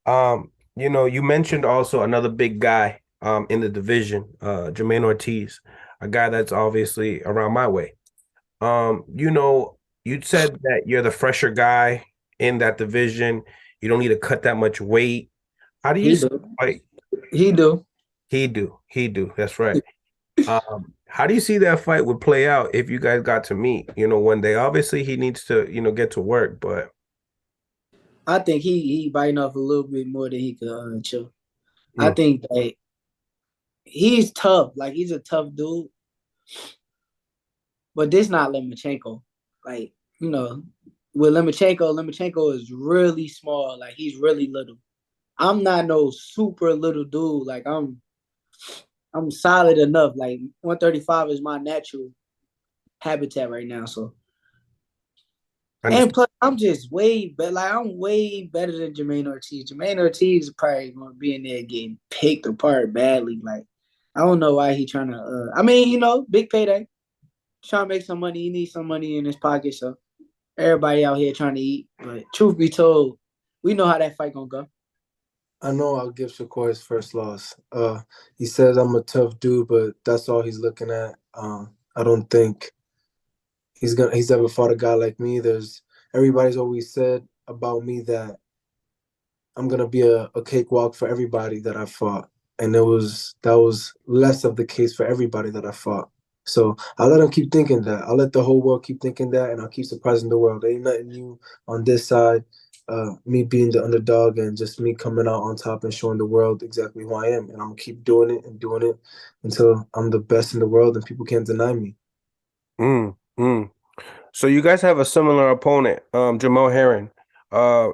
You mentioned also another big guy in the division, Jamaine Ortiz, a guy that's obviously around my way. You said that you're the fresher guy in that division. You don't need to cut that much weight. How do you He see do. the fight? He do. He do. That's right. How do you see that fight would play out if you guys got to meet, one day? Obviously, he needs to, get to work, but I think he biting off a little bit more than he could chew. I mm, think that he's tough. Like he's a tough dude, but this not Lomachenko. Like you know, with Lomachenko is really small. Like he's really little. I'm not no super little dude. Like I'm solid enough. Like 135 is my natural habitat right now. So and understand. plus I'm just way better. Like I'm way better than Jamaine Ortiz. Jamaine Ortiz is probably gonna be in there getting picked apart badly. Like I don't know why he trying to. I mean, big payday. Trying to make some money. He needs some money in his pocket. So everybody out here trying to eat. But truth be told, we know how that fight gonna go. I know I'll give Shakur his first loss. He says I'm a tough dude, but that's all he's looking at. I don't think he's ever fought a guy like me. There's everybody's always said about me that I'm gonna be a cakewalk for everybody that I fought, and that was less of the case for everybody that I fought. So I'll let him keep thinking that. I'll let the whole world keep thinking that, and I'll keep surprising the world. There ain't nothing new on this side. Me being the underdog and just me coming out on top and showing the world exactly who I am, and I'm gonna keep doing it until I'm the best in the world and people can't deny me. Mm, mm. So you guys have a similar opponent, Jamel Herring.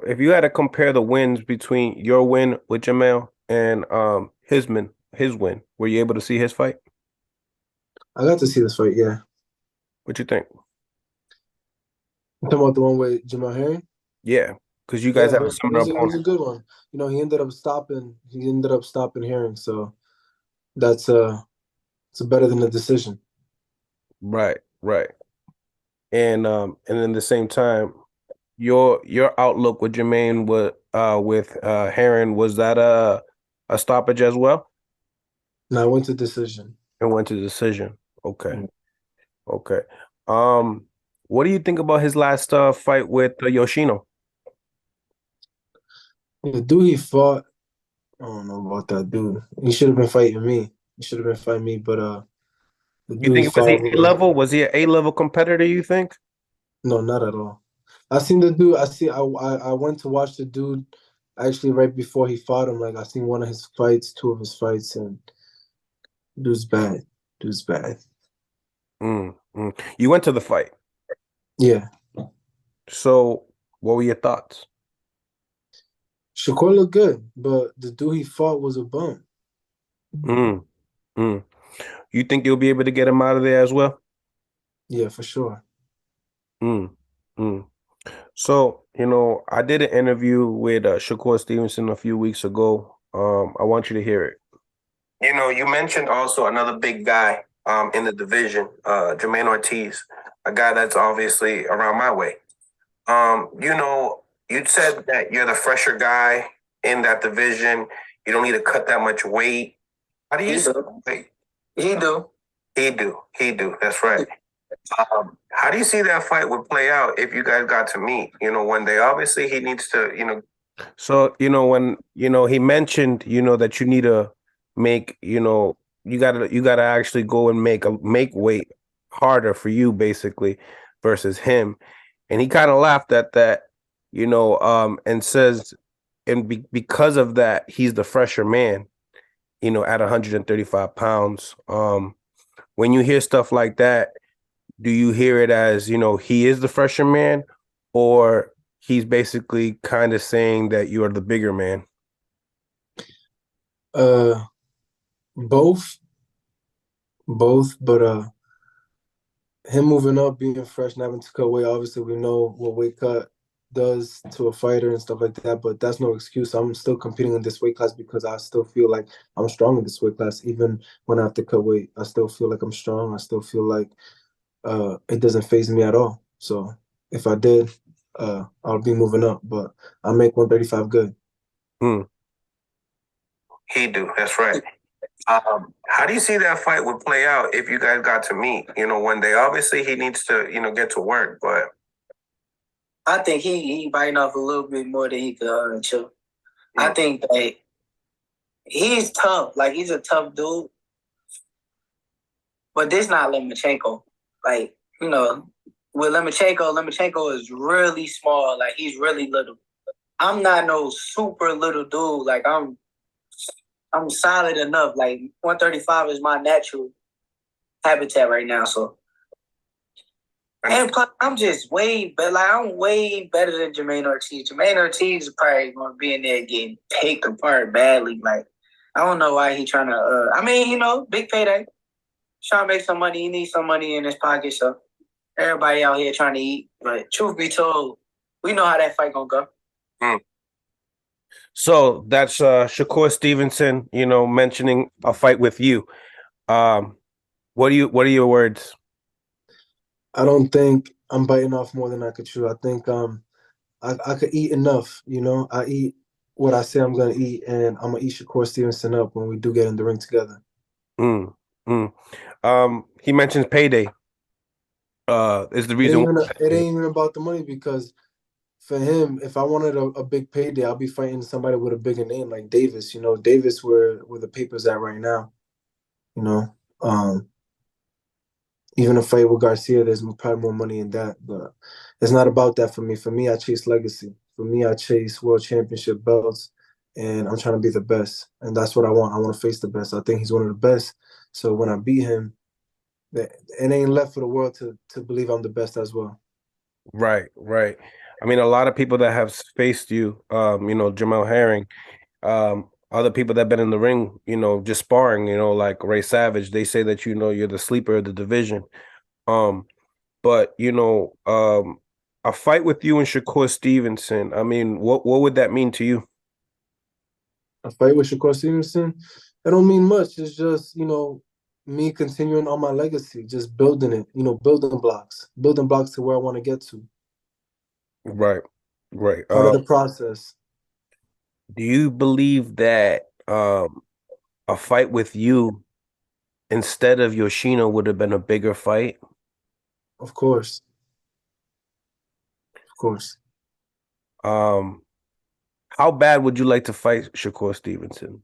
If you had to compare the wins between your win with Jamel and his win, were you able to see his fight? I got to see this fight. Yeah, What you think? I'm talking about the one with Jamal Herring. Yeah, because you guys Yeah, have a similar it was a opponent. good one. He ended up stopping. He ended up stopping Herring, so that's it's better than a decision. Right, right. And then the same time, your outlook with Jermaine with Herring, was that a stoppage as well? And I went to decision. It went to decision. Okay. Mm. Okay. Um, what do you think about his last fight with Yoshino? The dude he fought, I don't know about that dude. He should have been fighting me. He should have been fighting me, but the You dude he think was he fought, A level? Was he an A level competitor, you think? no, not at all. I seen the dude. I went to watch the dude actually right before he fought him. Like I seen one of his fights, two of his fights, and dude's bad. Dude's bad. Mm. You went to the fight. Yeah. So what were your thoughts? Shakur looked good, but the dude he fought was a bum. Mm. Mm. You think you'll be able to get him out of there as well? Yeah, for sure. Mm. Mm. So, I did an interview with Shakur Stevenson a few weeks ago. I want you to hear it. You mentioned also another big guy in the division, Jamaine Ortiz, a guy that's obviously around my way. You said that you're the fresher guy in that division. You don't need to cut that much weight. How do you He see do. weight? He do. He do. That's right. How do you see that fight would play out if you guys got to meet, one day? Obviously, he needs to. So, when, he mentioned, that you need to make, you gotta actually go and make weight harder for you, basically, versus him. And he kind of laughed at that, and says, and because of that, he's the fresher man, at 135 pounds. When you hear stuff like that, do you hear it as, he is the fresher man, or he's basically kind of saying that you are the bigger man? Uh, both, both, but him moving up, being fresh, and having to cut weight. Obviously, we know what weight cut does to a fighter and stuff like that. But that's no excuse. I'm still competing in this weight class because I still feel like I'm strong in this weight class. Even when I have to cut weight, I still feel like I'm strong. I still feel like it doesn't phase me at all. So if I did, I'll be moving up. But I make 135 good. Hmm. He do. That's right. How do you see that fight would play out if you guys got to meet? One day. Obviously, he needs to, get to work, but I think he biting off a little bit more than he could chew. I think that he's tough. Like, he's a tough dude. But this not Lomachenko. Like, with Lomachenko is really small. Like, he's really little. I'm not no super little dude. Like, I'm solid enough. Like, 135 is my natural habitat right now. So, and plus, I'm just way better. Like, I'm way better than Jamaine Ortiz. Jamaine Ortiz is probably going to be in there getting picked apart badly. Like, I don't know why he trying to. Big payday. Trying to make some money. He needs some money in his pocket. So everybody out here trying to eat. But truth be told, we know how that fight gonna go. Mm. So that's Shakur Stevenson, mentioning a fight with you. What are your words? I don't think I'm biting off more than I could chew. I think I could eat enough, I eat what I say I'm gonna eat, and I'm gonna eat Shakur Stevenson up when we do get in the ring together. He mentions payday. Is the reason it ain't even about the money, because for him, if I wanted a big payday, I'll be fighting somebody with a bigger name like Davis. Davis where the papers at right now. Even a fight with Garcia, there's probably more money in that, but it's not about that for me. For me, I chase legacy. For me, I chase world championship belts, and I'm trying to be the best, and that's what I want. I want to face the best. I think he's one of the best. So when I beat him, it ain't left for the world to believe I'm the best as well. Right. I mean, a lot of people that have faced you, Jamel Herring, other people that have been in the ring, just sparring, like Ray Savage, they say that, you're the sleeper of the division. But a fight with you and Shakur Stevenson, I mean, what would that mean to you? A fight with Shakur Stevenson, it don't mean much. It's just, me continuing on my legacy, just building it, building blocks to where I want to get to. Right. Part of the process. Do you believe that a fight with you instead of Yoshino would have been a bigger fight? Of course. How bad would you like to fight Shakur Stevenson?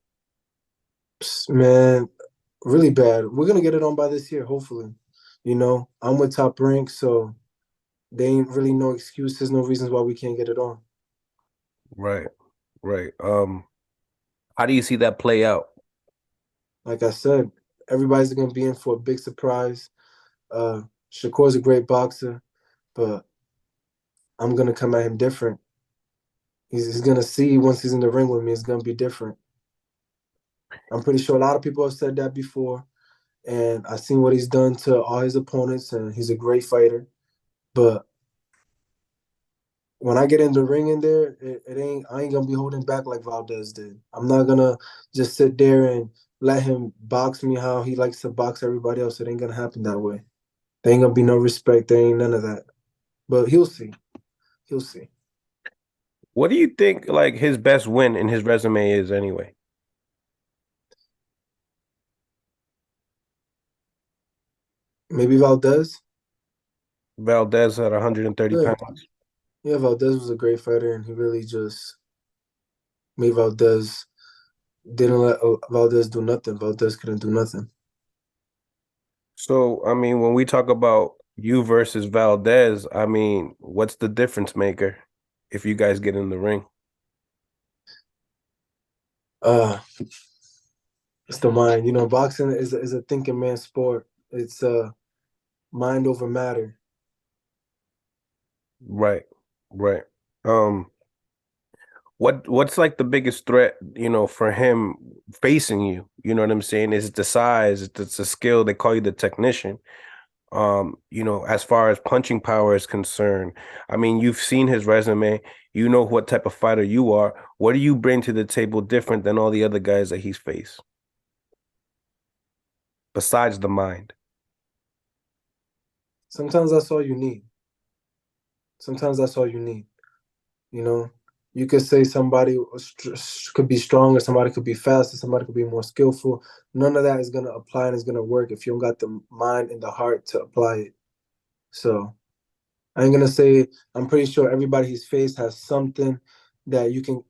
Man, really bad. We're gonna get it on by this year, hopefully. I'm with Top Rank, so there ain't really no excuses, no reasons why we can't get it on. Right. How do you see that play out? Like I said, everybody's gonna be in for a big surprise. Shakur's a great boxer, but I'm gonna come at him different. He's gonna see once he's in the ring with me, it's gonna be different. I'm pretty sure a lot of people have said that before, and I've seen what he's done to all his opponents, and he's a great fighter. But when I get in the ring in there, I ain't gonna be holding back like Valdez did. I'm not gonna just sit there and let him box me how he likes to box everybody else. It ain't gonna happen that way. There ain't gonna be no respect. There ain't none of that. But he'll see. What do you think, like, his best win in his resume is anyway? Maybe Valdez. Valdez at 130 pounds. Yeah, Valdez was a great fighter, and he really just made Valdez didn't let Valdez do nothing. Valdez couldn't do nothing. So, I mean, when we talk about you versus Valdez, I mean, what's the difference maker if you guys get in the ring? It's the mind. Boxing is a thinking man's sport. It's mind over matter. Right. What's like the biggest threat, for him facing you? You know what I'm saying? Is it the size? It's the skill. They call you the technician. As far as punching power is concerned, I mean, you've seen his resume. You know what type of fighter you are. What do you bring to the table different than all the other guys that he's faced? Besides the mind. Sometimes that's all you need. You could say somebody could be stronger, somebody could be faster, somebody could be more skillful. None of that is gonna apply and is gonna work if you don't got the mind and the heart to apply it. So I ain't gonna say I'm pretty sure everybody he's faced has something that you can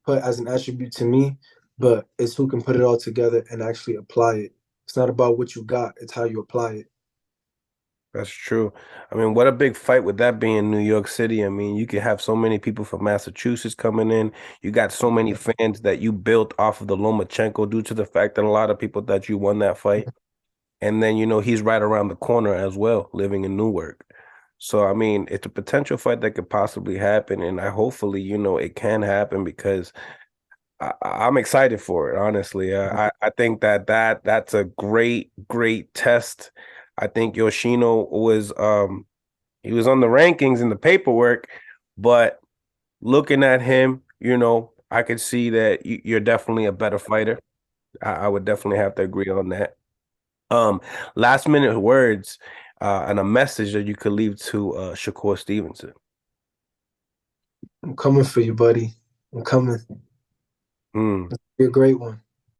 put as an attribute to me, but it's who can put it all together and actually apply it. It's not about what you got, it's how you apply it. That's true. I mean, what a big fight would that be in New York City? I mean, you could have so many people from Massachusetts coming in. You got so many fans that you built off of the Lomachenko due to the fact that a lot of people thought you won that fight. And then, he's right around the corner as well, living in Newark. So, I mean, it's a potential fight that could possibly happen. And hopefully, it can happen because I'm excited for it, honestly. I think that's a great, great test. I think Yoshino he was on the rankings in the paperwork, but looking at him, I could see that you're definitely a better fighter. I would definitely have to agree on that. Last minute words and a message that you could leave to Shakur Stevenson. I'm coming for you, buddy. I'm coming. Mm. You're a great one.